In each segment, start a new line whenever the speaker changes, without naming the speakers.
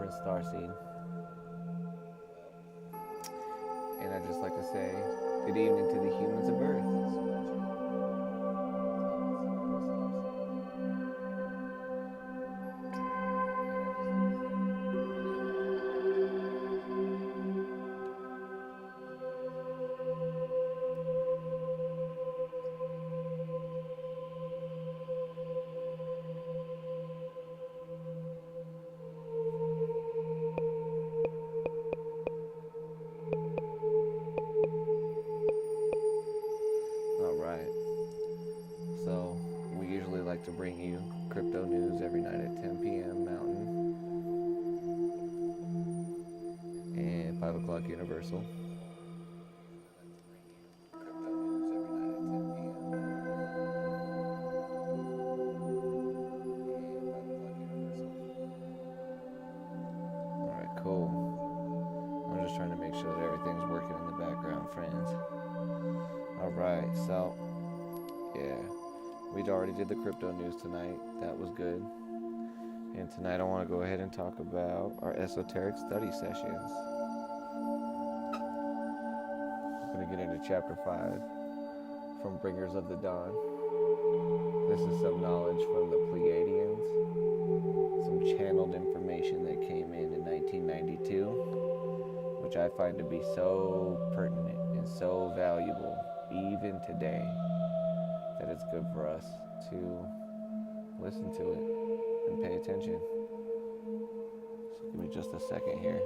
friend Starseed, and I'd just like to say good evening to the humans of Earth. Alright, so we usually like to bring you crypto news every night at 10 p.m. Mountain and 5 o'clock Universal. Alright, cool. I'm just trying to make sure that everything's working in the background, friends. Alright, so yeah, we already did the crypto news tonight. That was good. And tonight I want to go ahead and talk about our esoteric study sessions. I'm going to get into chapter 5 from Bringers of the Dawn. This is some knowledge from the Pleiadians, some channeled information that came in 1992, which I find to be so pertinent and so valuable even today, that it's good for us to listen to it and pay attention. So give me just a second here.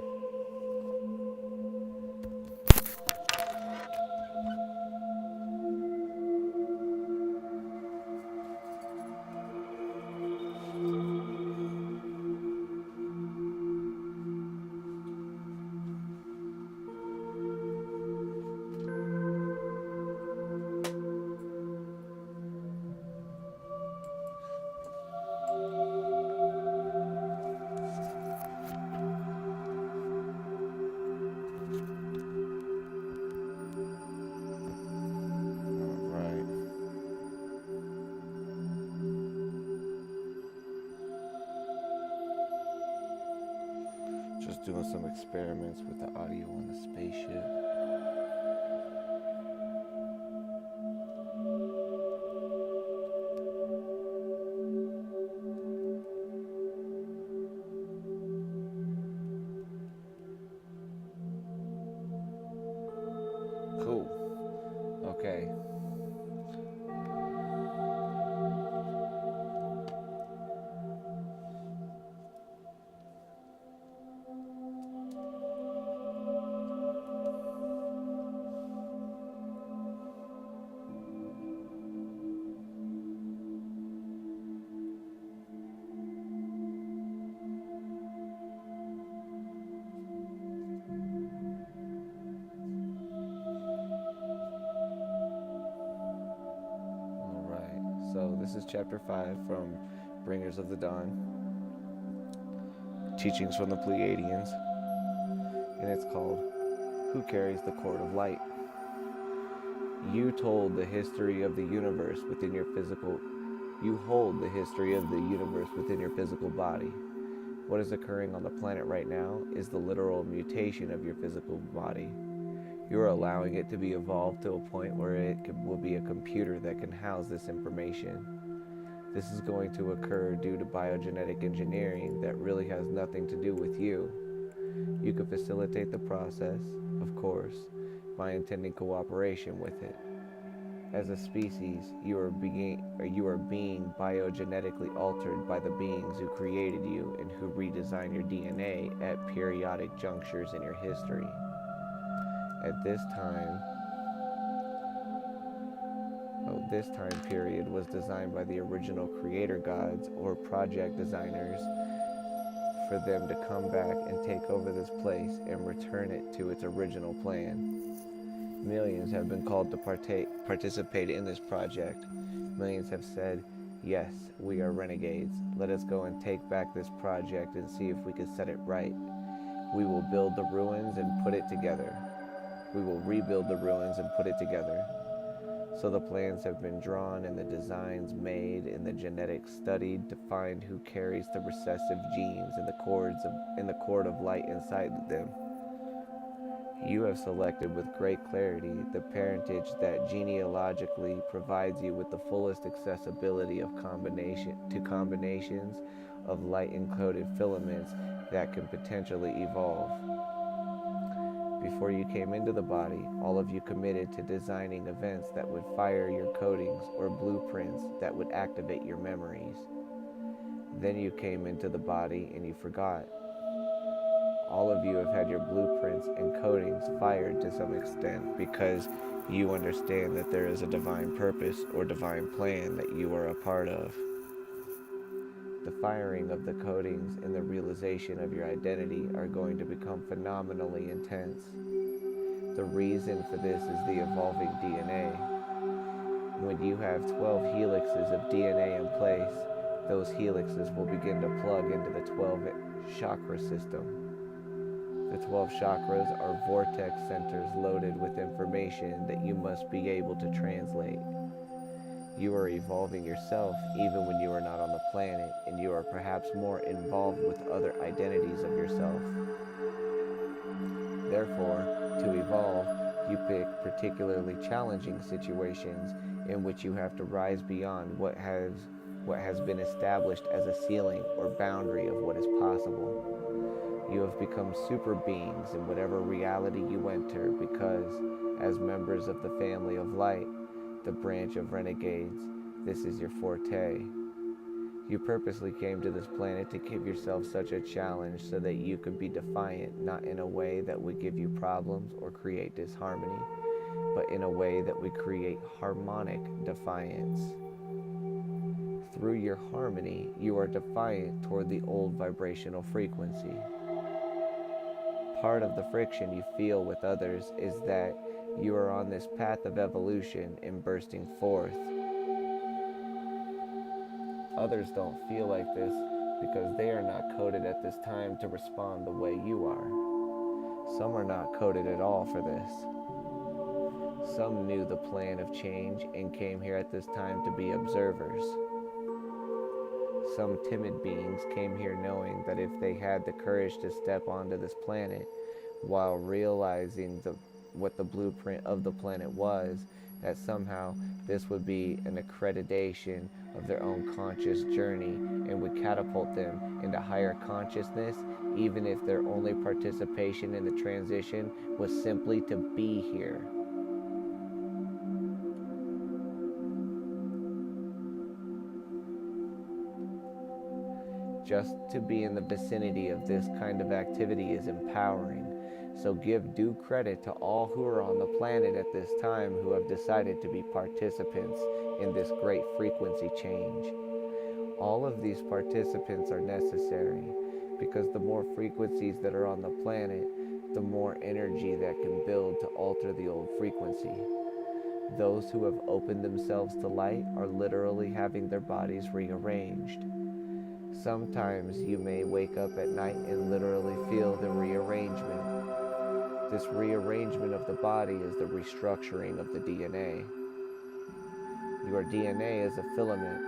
Just doing some experiments with the audio on the spaceship. Cool. Okay. So this is chapter 5 from Bringers of the Dawn, Teachings from the Pleiadians, and it's called Who Carries the Cord of Light? You hold the history of the universe within your physical body. What is occurring on the planet right now is the literal mutation of your physical body. You're allowing it to be evolved to a point where will be a computer that can house this information. This is going to occur due to biogenetic engineering that really has nothing to do with you. You can facilitate the process, of course, by intending cooperation with it. As a species, you are being biogenetically altered by the beings who created you and who redesign your DNA at periodic junctures in your history. At this time period was designed by the original creator gods or project designers for them to come back and take over this place and return it to its original plan. Millions have been called to participate in this project. Millions have said, yes, we are renegades. Let us go and take back this project and see if we can set it right. We will build the ruins and put it together. We will rebuild the ruins and put it together. So the plans have been drawn and the designs made and the genetics studied to find who carries the recessive genes in the cord of light inside them. You have selected with great clarity the parentage that genealogically provides you with the fullest accessibility of combinations of light-encoded filaments that can potentially evolve. Before you came into the body, all of you committed to designing events that would fire your codings or blueprints that would activate your memories. Then you came into the body and you forgot. All of you have had your blueprints and codings fired to some extent because you understand that there is a divine purpose or divine plan that you are a part of. The firing of the codings and the realization of your identity are going to become phenomenally intense. The reason for this is the evolving DNA. When you have 12 helixes of DNA in place, those helixes will begin to plug into the 12 chakra system. The 12 chakras are vortex centers loaded with information that you must be able to translate. You are evolving yourself even when you are not on the planet, and you are perhaps more involved with other identities of yourself. Therefore, to evolve, you pick particularly challenging situations in which you have to rise beyond what has been established as a ceiling or boundary of what is possible. You have become super beings in whatever reality you enter because, as members of the family of light, the branch of renegades, this is your forte. You purposely came to this planet to give yourself such a challenge so that you could be defiant, not in a way that would give you problems or create disharmony, but in a way that would create harmonic defiance. Through your harmony, you are defiant toward the old vibrational frequency. Part of the friction you feel with others is that you are on this path of evolution and bursting forth. Others don't feel like this because they are not coded at this time to respond the way you are. Some are not coded at all for this. Some knew the plan of change and came here at this time to be observers. Some timid beings came here knowing that if they had the courage to step onto this planet while realizing what the blueprint of the planet was, that somehow this would be an accreditation of their own conscious journey and would catapult them into higher consciousness, even if their only participation in the transition was simply to be here. Just to be in the vicinity of this kind of activity is empowering. So give due credit to all who are on the planet at this time who have decided to be participants in this great frequency change. All of these participants are necessary because the more frequencies that are on the planet, the more energy that can build to alter the old frequency. Those who have opened themselves to light are literally having their bodies rearranged. Sometimes you may wake up at night and literally feel the rearrangement. This rearrangement of the body is the restructuring of the DNA. Your DNA is a filament.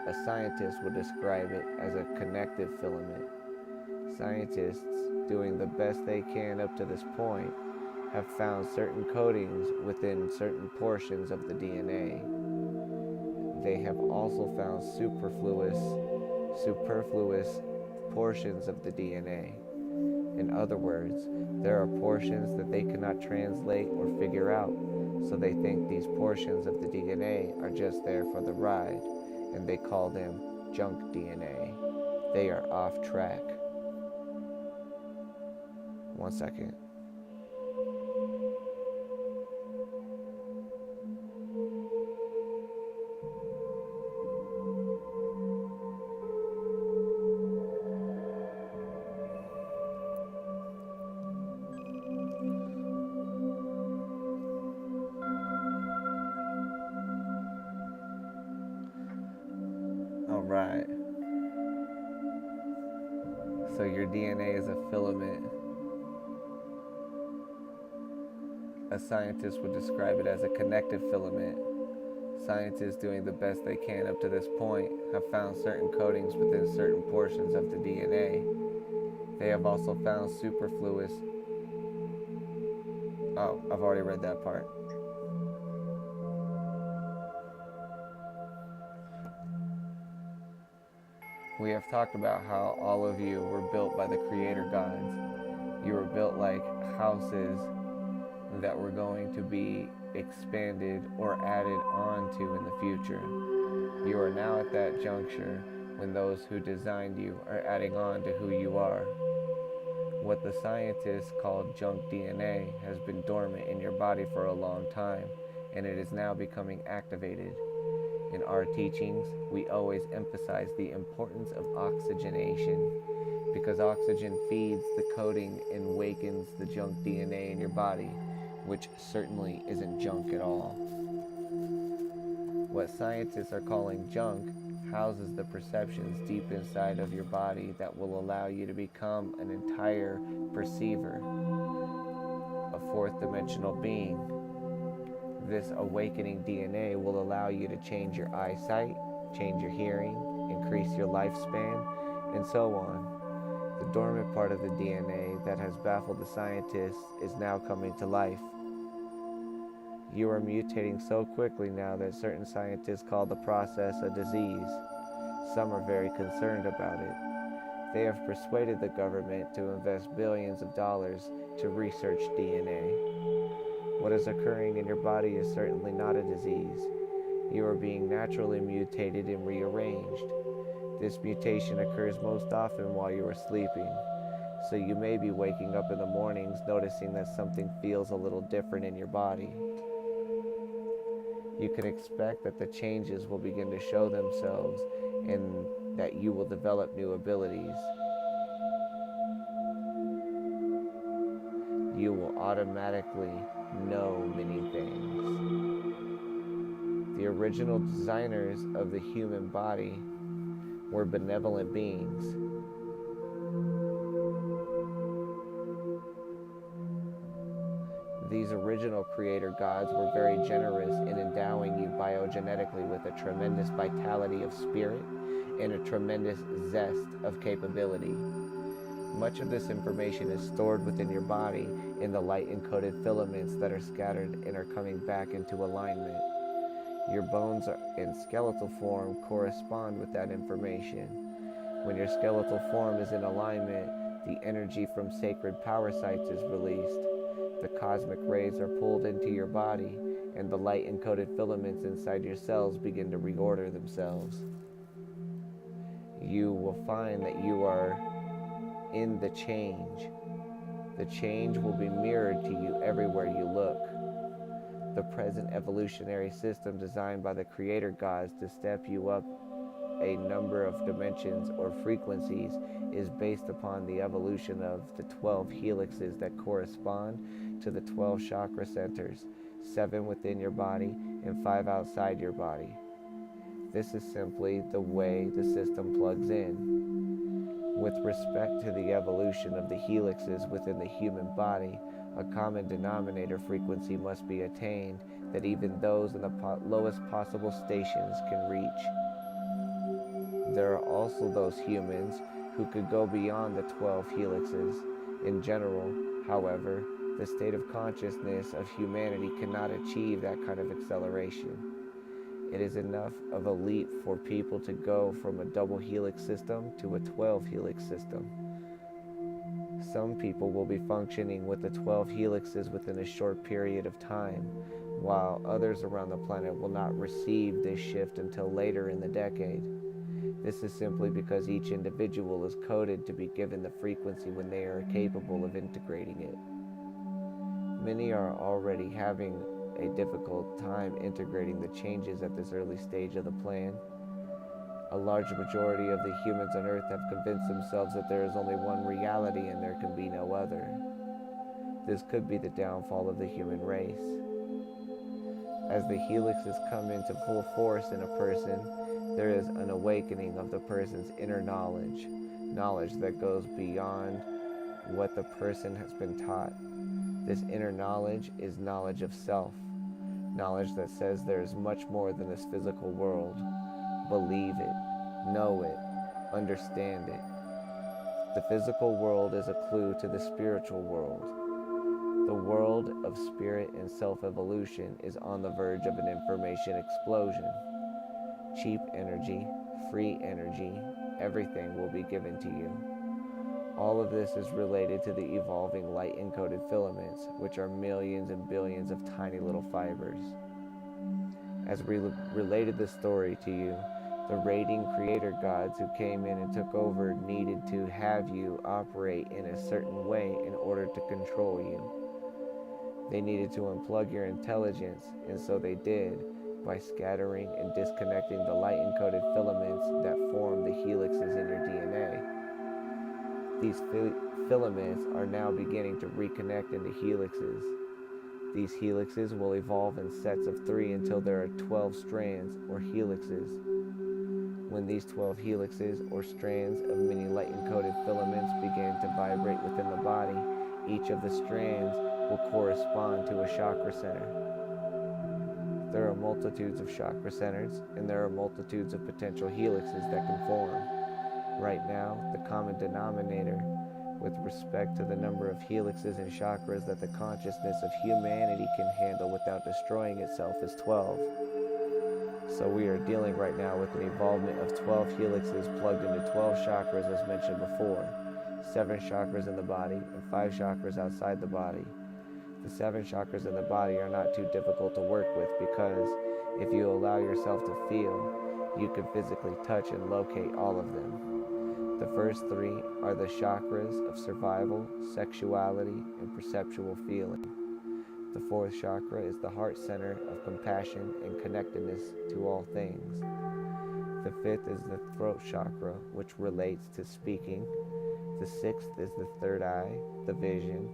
A scientist would describe it as a connective filament. Scientists, doing the best they can up to this point, have found certain codings within certain portions of the DNA. They have also found superfluous portions of the DNA. In other words, there are portions that they cannot translate or figure out, so they think these portions of the DNA are just there for the ride, and they call them junk DNA. They are off track. 1 second. Alright. So your DNA is a filament. A scientist would describe it as a connective filament. Scientists, doing the best they can up to this point, have found certain coatings within certain portions of the DNA. They have also found superfluous... Oh, I've already read that part. We have talked about how all of you were built by the creator gods. You were built like houses that were going to be expanded or added on to in the future. You are now at that juncture when those who designed you are adding on to who you are. What the scientists call junk DNA has been dormant in your body for a long time, and it is now becoming activated. In our teachings, we always emphasize the importance of oxygenation, because oxygen feeds the coating and wakens the junk DNA in your body, which certainly isn't junk at all. What scientists are calling junk houses the perceptions deep inside of your body that will allow you to become an entire perceiver, a fourth dimensional being. This awakening DNA will allow you to change your eyesight, change your hearing, increase your lifespan, and so on. The dormant part of the DNA that has baffled the scientists is now coming to life. You are mutating so quickly now that certain scientists call the process a disease. Some are very concerned about it. They have persuaded the government to invest billions of dollars to research DNA. What is occurring in your body is certainly not a disease. You are being naturally mutated and rearranged. This mutation occurs most often while you are sleeping, so you may be waking up in the mornings noticing that something feels a little different in your body. You can expect that the changes will begin to show themselves and that you will develop new abilities. You will automatically know many things. The original designers of the human body were benevolent beings. These original creator gods were very generous in endowing you biogenetically with a tremendous vitality of spirit and a tremendous zest of capability. Much of this information is stored within your body in the light-encoded filaments that are scattered and are coming back into alignment. Your bones in skeletal form correspond with that information. When your skeletal form is in alignment, the energy from sacred power sites is released. The cosmic rays are pulled into your body, and the light-encoded filaments inside your cells begin to reorder themselves. You will find that you are in the change. The change will be mirrored to you everywhere you look. The present evolutionary system designed by the creator gods to step you up a number of dimensions or frequencies is based upon the evolution of the 12 helixes that correspond to the 12 chakra centers, 7 within your body and 5 outside your body. This is simply the way the system plugs in. With respect to the evolution of the helixes within the human body, a common denominator frequency must be attained that even those in the lowest possible stations can reach. There are also those humans who could go beyond the 12 helixes. In general, however, the state of consciousness of humanity cannot achieve that kind of acceleration. It is enough of a leap for people to go from a double helix system to a 12 helix system. Some people will be functioning with the 12 helixes within a short period of time, while others around the planet will not receive this shift until later in the decade. This is simply because each individual is coded to be given the frequency when they are capable of integrating it. Many are already having a difficult time integrating the changes at this early stage of the plan. A large majority of the humans on Earth have convinced themselves that there is only one reality and there can be no other. This could be the downfall of the human race. As the helixes come into full force in a person, there is an awakening of the person's inner knowledge that goes beyond what the person has been taught. This inner knowledge is knowledge of self, Knowledge that says there is much more than this physical world. Believe it, know it, understand it. The physical world is a clue to the spiritual world. The world of spirit and self-evolution is on the verge of an information explosion. Cheap energy, free energy, everything will be given to you. All of this is related to the evolving light-encoded filaments, which are millions and billions of tiny little fibers. As we related this story to you, the raiding creator gods who came in and took over needed to have you operate in a certain way in order to control you. They needed to unplug your intelligence, and so they did by scattering and disconnecting the light-encoded filaments that form the helixes in your DNA. These filaments are now beginning to reconnect into helixes. These helixes will evolve in sets of 3 until there are 12 strands or helixes. When these 12 helixes or strands of many light-encoded filaments begin to vibrate within the body, each of the strands will correspond to a chakra center. There are multitudes of chakra centers, and there are multitudes of potential helixes that can form. Right now, the common denominator with respect to the number of helixes and chakras that the consciousness of humanity can handle without destroying itself is 12. So we are dealing right now with an evolvement of 12 helixes plugged into 12 chakras as mentioned before, 7 chakras in the body and 5 chakras outside the body. The 7 chakras in the body are not too difficult to work with because if you allow yourself to feel, you can physically touch and locate all of them. The first 3 are the chakras of survival, sexuality, and perceptual feeling. The 4th chakra is the heart center of compassion and connectedness to all things. The 5th is the throat chakra, which relates to speaking. The 6th is the third eye, the vision.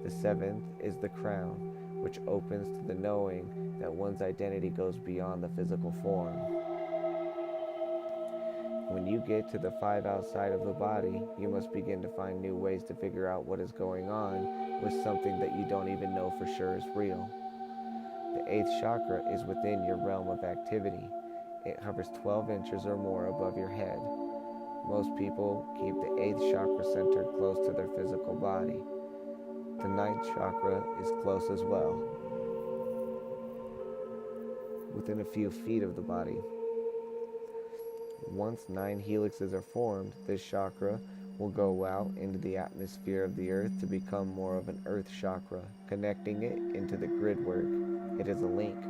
The 7th is the crown, which opens to the knowing that one's identity goes beyond the physical form. When you get to the 5 outside of the body, you must begin to find new ways to figure out what is going on with something that you don't even know for sure is real. The 8th chakra is within your realm of activity. It hovers 12 inches or more above your head. Most people keep the 8th chakra center close to their physical body. The 9th chakra is close as well, within a few feet of the body. Once 9 helixes are formed, this chakra will go out into the atmosphere of the earth to become more of an earth chakra, connecting it into the grid work. It is a link.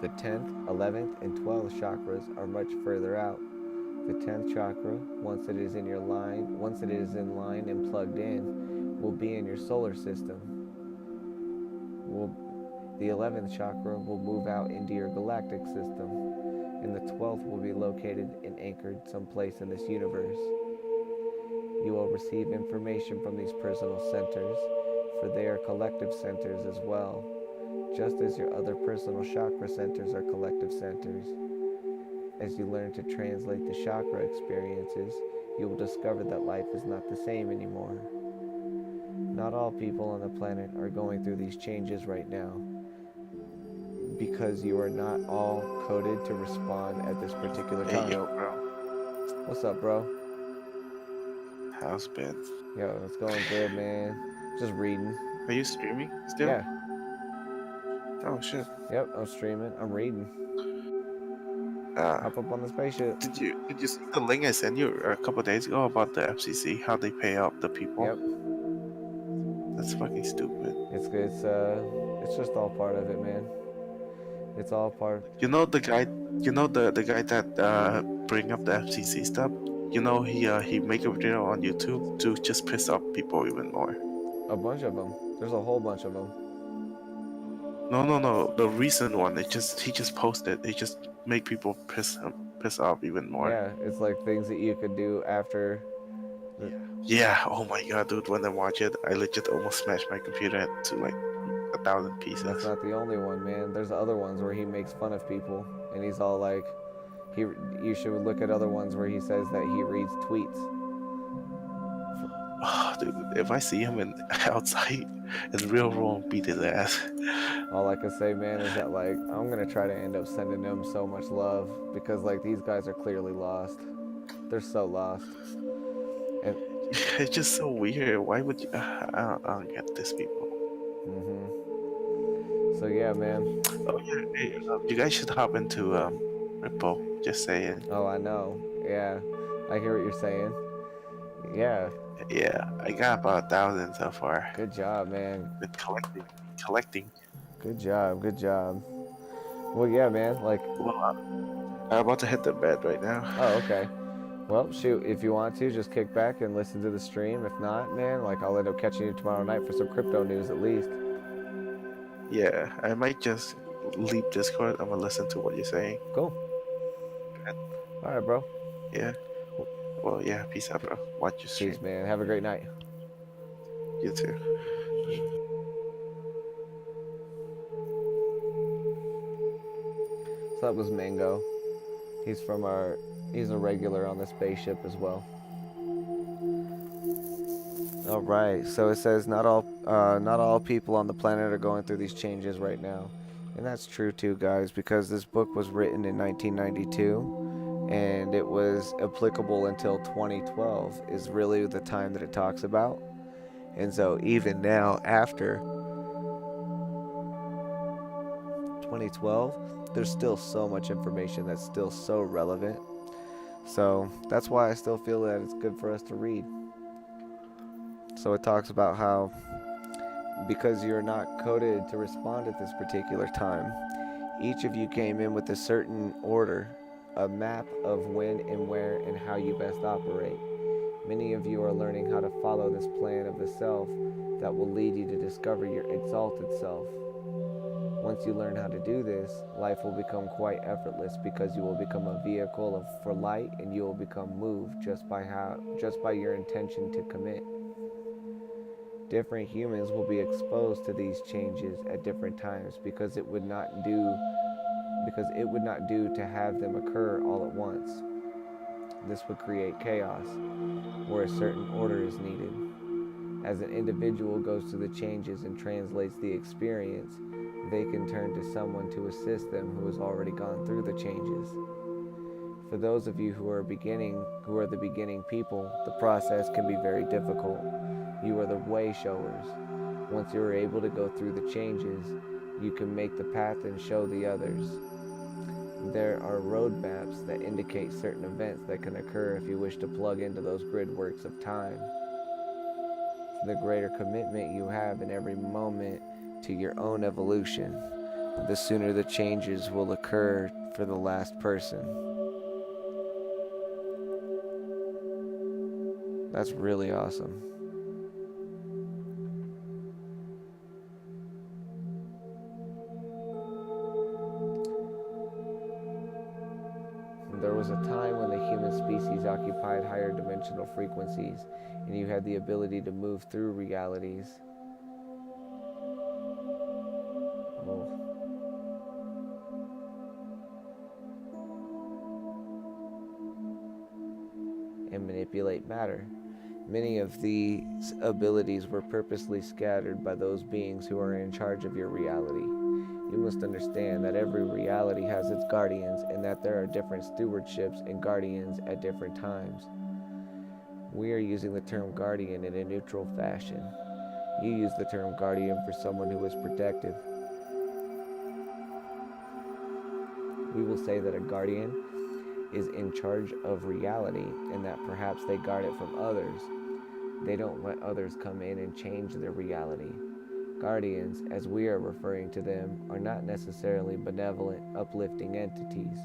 The 10th, 11th, and 12th chakras are much further out. The 10th chakra, once it is in line and plugged in, will be in your solar system. The 11th chakra will move out into your galactic system. And the 12th will be located and anchored someplace in this universe. You will receive information from these personal centers, for they are collective centers as well, just as your other personal chakra centers are collective centers. As you learn to translate the chakra experiences, you will discover that life is not the same anymore. Not all people on the planet are going through these changes right now, because you are not all coded to respond at this particular time.
Hey, yo, bro.
What's up, bro?
How's it been?
Yo, it's going good, man. Just reading.
Are you streaming still?
Yeah.
Oh, shit.
Yep, I'm streaming. I'm reading. Hop up on the spaceship.
Did you see the link I sent you a couple of days ago about the FCC, how they pay up the people?
Yep.
That's fucking stupid.
It's just all part of it, man. It's all part.
You know the guy that bring up the FCC stuff? You know he make a video on YouTube to just piss off people even more.
A bunch of them. There's a whole bunch of them.
No. The recent one, he just posted. He just make people piss off even more.
Yeah, it's like things that you could do after.
Yeah. Oh my god, dude! When I watch it, I legit almost smashed my computer to like 1,000 pieces.
That's not the only one, man. There's other ones where he makes fun of people, and he's all like, you should look at other ones where he says that he reads tweets.
Oh, dude, if I see him outside in real world, beat his ass.
All I can say, man, is that like I'm gonna try to end up sending them so much love because like these guys are clearly lost. They're so lost. And
It's just so weird. Why would you? I don't get these people.
so yeah, man.
Oh yeah, hey, you guys should hop into Ripple. Just saying.
Oh, I know. Yeah, I hear what you're saying. Yeah,
Yeah, I got about 1,000 so far.
good job, man.
Been collecting.
Good job, good job. Well, yeah, man. Like,
Well, I'm about to hit the bed right now.
oh, okay. Well, shoot, if you want to, just kick back and listen to the stream. If not, man, like I'll end up catching you tomorrow night for some crypto news at least.
Yeah, I might just leave Discord. I'm gonna listen to what you're saying.
Cool. All right, bro.
Yeah. Well, yeah. Peace out, bro. Watch your stream.
Peace, man. Have a great night.
You too.
So that was Mango. He's a regular on the spaceship as well. All right. So it says not all people on the planet are going through these changes right now, and that's true too, guys. Because this book was written in 1992, and it was applicable until 2012 is really the time that it talks about. And so even now, after 2012, there's still so much information that's still so relevant. So that's why I still feel that it's good for us to read. So it talks about how because you're not coded to respond at this particular time, each of you came in with a certain order, a map of when and where and how you best operate. Many of you are learning how to follow this plan of the self that will lead you to discover your exalted self. Once you learn how to do this, life will become quite effortless because you will become a vehicle for light, and you will become moved just by your intention to commit. Different humans will be exposed to these changes at different times because it would not do to have them occur all at once. This would create chaos where a certain order is needed. As an individual goes through the changes and translates the experience, they can turn to someone to assist them who has already gone through the changes. For those of you who are the beginning people, the process can be very difficult. You are the way showers. Once you are able to go through the changes, you can make the path and show the others. There are roadmaps that indicate certain events that can occur if you wish to plug into those grid works of time. The greater commitment you have in every moment to your own evolution, the sooner the changes will occur for the last person. That's really awesome. There was a time when the human species occupied higher dimensional frequencies, and you had the ability to move through realities. And manipulate matter. Many of these abilities were purposely scattered by those beings who are in charge of your reality. You must understand that every reality has its guardians, and that there are different stewardships and guardians at different times. We are using the term guardian in a neutral fashion. You use the term guardian for someone who is protective. We will say that a guardian is in charge of reality, and that perhaps they guard it from others. They don't let others come in and change their reality. Guardians, as we are referring to them, are not necessarily benevolent, uplifting entities.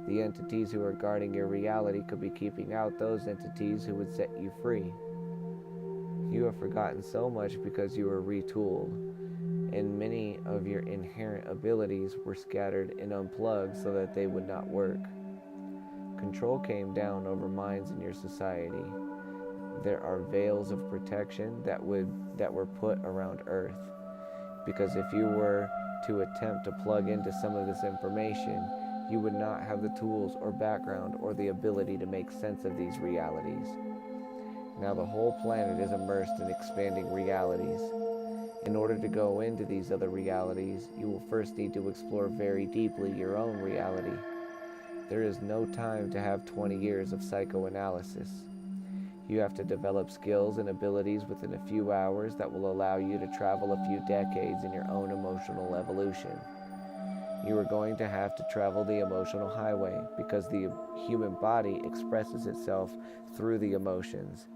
The entities who are guarding your reality could be keeping out those entities who would set you free. You have forgotten so much because you were retooled, and many of your inherent abilities were scattered and unplugged so that they would not work. Control came down over minds in your society. There are veils of protection that were put around Earth, because if you were to attempt to plug into some of this information, you would not have the tools or background or the ability to make sense of these realities. Now the whole planet is immersed in expanding realities. In order to go into these other realities, you will first need to explore very deeply your own reality. There is no time to have 20 years of psychoanalysis. You have to develop skills and abilities within a few hours that will allow you to travel a few decades in your own emotional evolution. You are going to have to travel the emotional highway because the human body expresses itself through the emotions.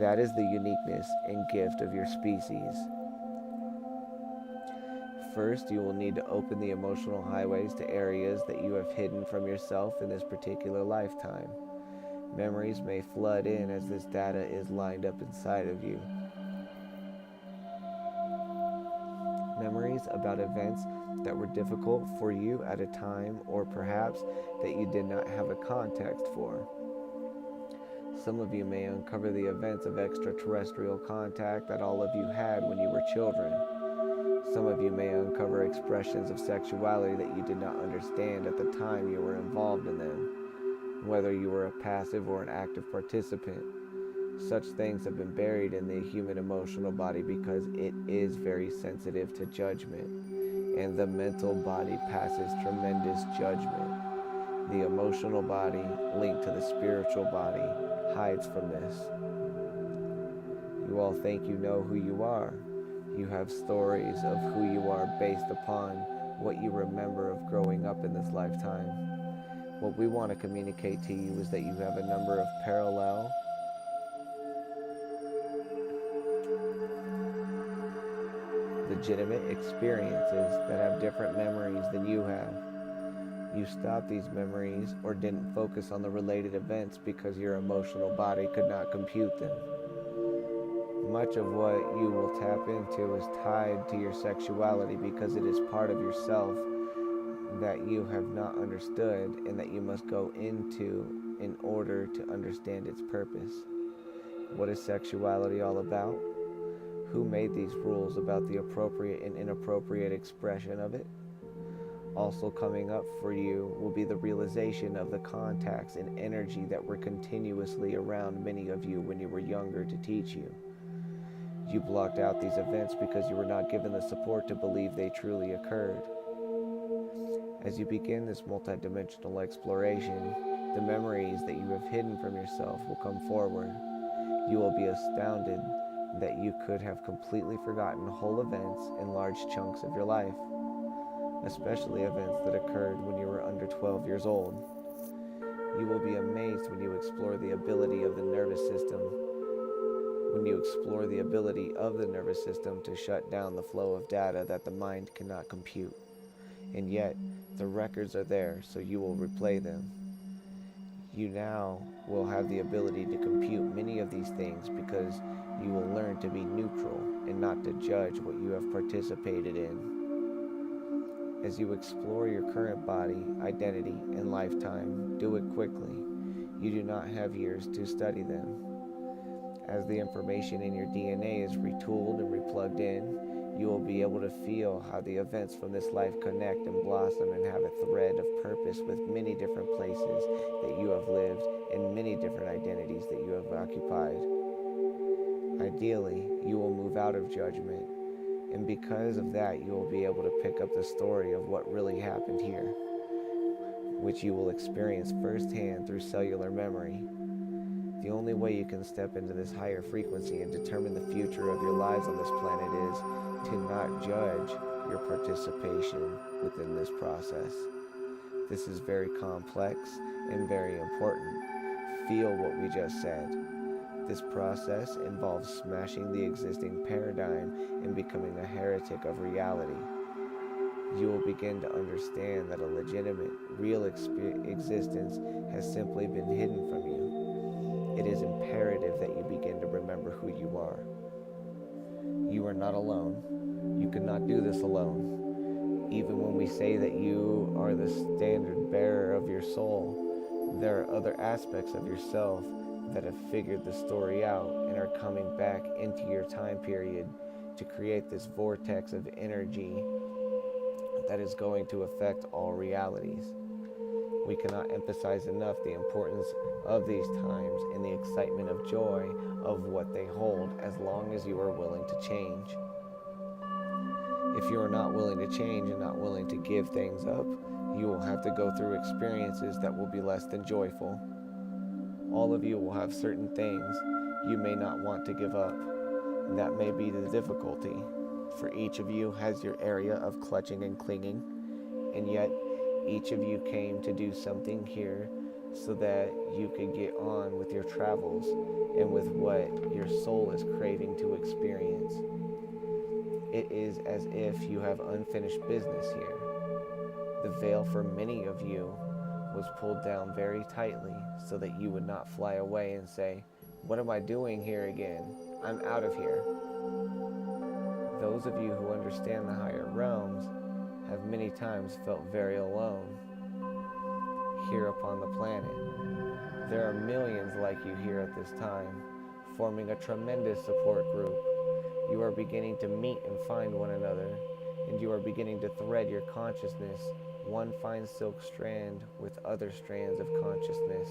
That is the uniqueness and gift of your species. First, you will need to open the emotional highways to areas that you have hidden from yourself in this particular lifetime. Memories may flood in as this data is lined up inside of you. Memories about events that were difficult for you at a time, or perhaps that you did not have a context for. Some of you may uncover the events of extraterrestrial contact that all of you had when you were children. Some of you may uncover expressions of sexuality that you did not understand at the time you were involved in them, whether you were a passive or an active participant. Such things have been buried in the human emotional body because it is very sensitive to judgment, and the mental body passes tremendous judgment. The emotional body, linked to the spiritual body, hides from this. You all think you know who you are. You have stories of who you are based upon what you remember of growing up in this lifetime. What we want to communicate to you is that you have a number of parallel legitimate experiences that have different memories than you have. You stopped these memories or didn't focus on the related events because your emotional body could not compute them. Much of what you will tap into is tied to your sexuality because it is part of yourself that you have not understood and that you must go into in order to understand its purpose. What is sexuality all about? Who made these rules about the appropriate and inappropriate expression of it? Also coming up for you will be the realization of the contacts and energy that were continuously around many of you when you were younger to teach you. You blocked out these events because you were not given the support to believe they truly occurred. As you begin this multidimensional exploration, the memories that you have hidden from yourself will come forward. You will be astounded that you could have completely forgotten whole events and large chunks of your life, especially events that occurred when you were under 12 years old. You will be amazed when you explore the ability of the nervous system to shut down the flow of data that the mind cannot compute. And yet, the records are there, so you will replay them. You now will have the ability to compute many of these things because you will learn to be neutral and not to judge what you have participated in. As you explore your current body, identity, and lifetime, do it quickly. You do not have years to study them. As the information in your DNA is retooled and replugged in, you will be able to feel how the events from this life connect and blossom and have a thread of purpose with many different places that you have lived and many different identities that you have occupied. Ideally, you will move out of judgment, and because of that, you will be able to pick up the story of what really happened here, which you will experience firsthand through cellular memory. The only way you can step into this higher frequency and determine the future of your lives on this planet is to not judge your participation within this process. This is very complex and very important. Feel what we just said. This process involves smashing the existing paradigm and becoming a heretic of reality. You will begin to understand that a legitimate, real existence has simply been hidden from you. It is imperative that you begin to remember who you are. You are not alone. You cannot do this alone. Even when we say that you are the standard bearer of your soul, there are other aspects of yourself that have figured the story out and are coming back into your time period to create this vortex of energy that is going to affect all realities. We cannot emphasize enough the importance of these times and the excitement of joy of what they hold, as long as you are willing to change. If you are not willing to change and not willing to give things up, you will have to go through experiences that will be less than joyful. All of you will have certain things you may not want to give up, and that may be the difficulty. For each of you has your area of clutching and clinging, and yet each of you came to do something here so that you could get on with your travels and with what your soul is craving to experience. It is as if you have unfinished business here. The veil for many of you was pulled down very tightly so that you would not fly away and say, "What am I doing here again? I'm out of here." Those of you who understand the higher realms have many times felt very alone here upon the planet. There are millions like you here at this time, forming a tremendous support group. You are beginning to meet and find one another, and you are beginning to thread your consciousness, one fine silk strand with other strands of consciousness.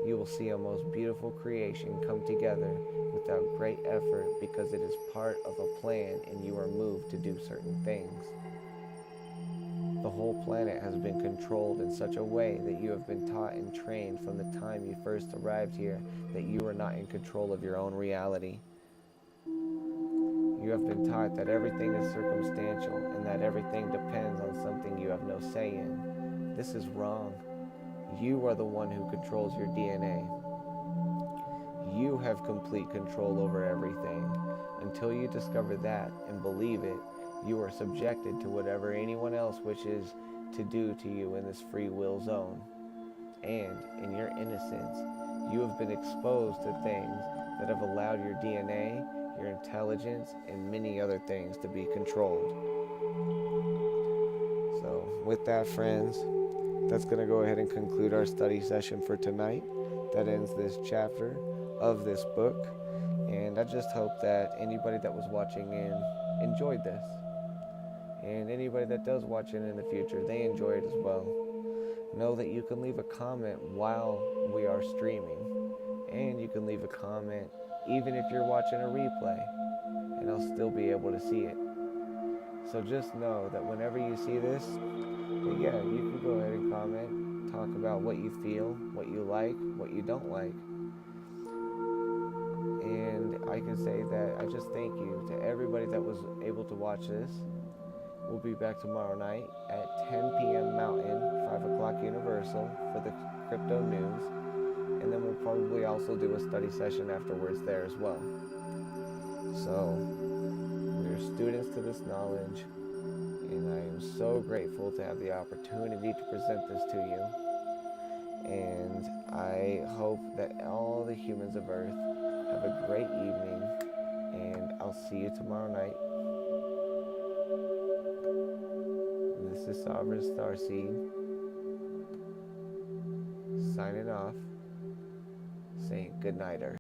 You will see a most beautiful creation come together without great effort, because it is part of a plan and you are moved to do certain things. The whole planet has been controlled in such a way that you have been taught and trained from the time you first arrived here that you are not in control of your own reality. You have been taught that everything is circumstantial and that everything depends on something you have no say in. This is wrong. You are the one who controls your DNA. You have complete control over everything. Until you discover that and believe it, you are subjected to whatever anyone else wishes to do to you in this free will zone. And in your innocence, you have been exposed to things that have allowed your DNA, your intelligence, and many other things to be controlled. So with that, friends, that's going to go ahead and conclude our study session for tonight. That ends this chapter of this book. And I just hope that anybody that was watching in enjoyed this. And anybody that does watch it in the future, they enjoy it as well. Know that you can leave a comment while we are streaming. And you can leave a comment even if you're watching a replay. And I'll still be able to see it. So just know that whenever you see this, that yeah, you can go ahead and comment, talk about what you feel, what you like, what you don't like. And I can say that I just thank you to everybody that was able to watch this. We'll be back tomorrow night at 10 p.m. Mountain, 5 o'clock Universal for the crypto news. And then we'll probably also do a study session afterwards there as well. So, we're students to this knowledge, and I am so grateful to have the opportunity to present this to you. And I hope that all the humans of Earth have a great evening, and I'll see you tomorrow night. This is Sovereign Starseed, signing off, saying good night, Earth.